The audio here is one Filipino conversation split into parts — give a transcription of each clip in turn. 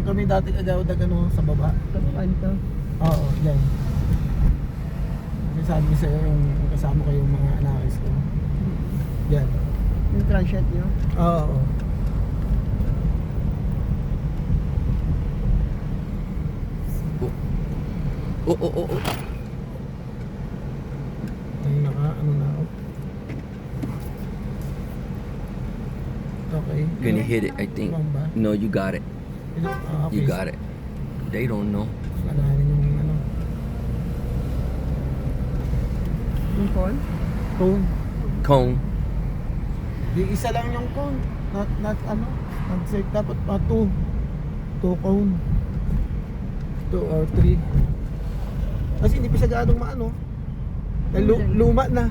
Diyan kami dati agad ano sa baba. Kanto. Oo, diyan. Kasi sabi ko sa'yo yung kasama ko yung mga anakis ko. Diyan. Yung transient nyo? Oo. Oh. Ay, ano na ako. Okay. Gonna hit it, I think. Bamba. No, you got it. Okay. You got it. They don't know. Alahanin yung ano. Yung phone? Cone. Cone. Di isa lang yung cone. Not ano. Nag-set dapat pa 2. 2 cone. 2 or 3. Kasi hindi pa siya gaanong maano. Dahil luma na.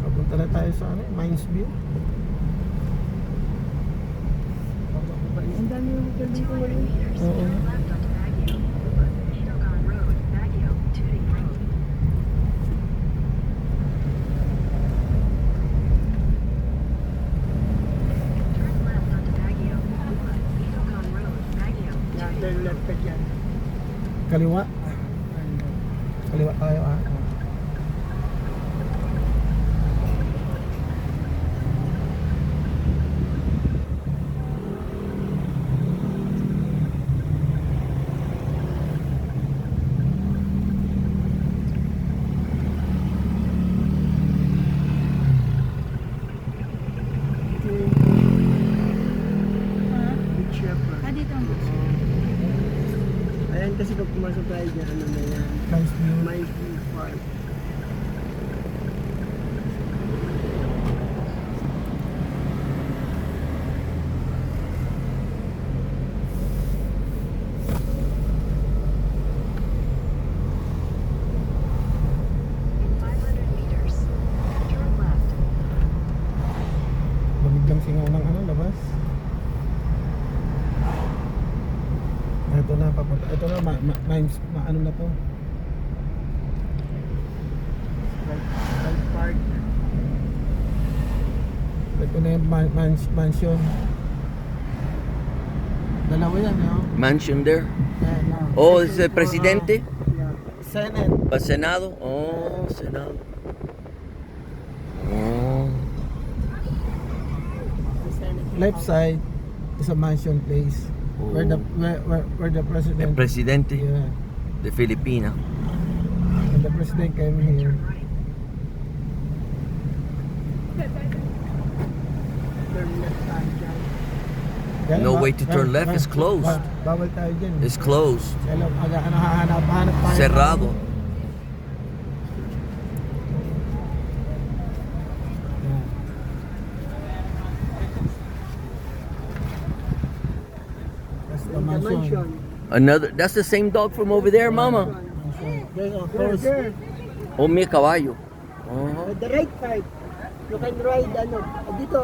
Papunta na tayo sa ano, Mines View. Ang dami yung hotel dito ngayon. Oo. Yan, turn left ka dyan. Kaliwa. Kaliwa tayo ah. Good Shepherd. Dito ang Ayan kasi pag pumasok tayo dyan, ano na yan? Mines View. Mines View Park. Lamig lang singaw ng ano, labas. Ito na, papunta. Ito na, Mines, ano na to. Right Park. Ito na yung mansion. Dalawa yan, no? Mansion there. Ayan, no? Oh, es el presidente. Yeah. Senate. Pa Senado. Oh, Senado. Oh. Left side is a mansion place. Where the El president. presidente Yeah. de Filipinas. And the president came here. Turn left tayo dyan. Kaya No ba- way to turn left, it's closed. Bawal tayo dyan. It's closed. Kaya ano, hanap tayo. Cerrado. Yeah. That's the The mansion. mansion. Another. That's the same dog from over there, Mama. Mansion. There's of There, course. there. Oh, may kawayo. Oh. The right side. You can ride, ano, dito.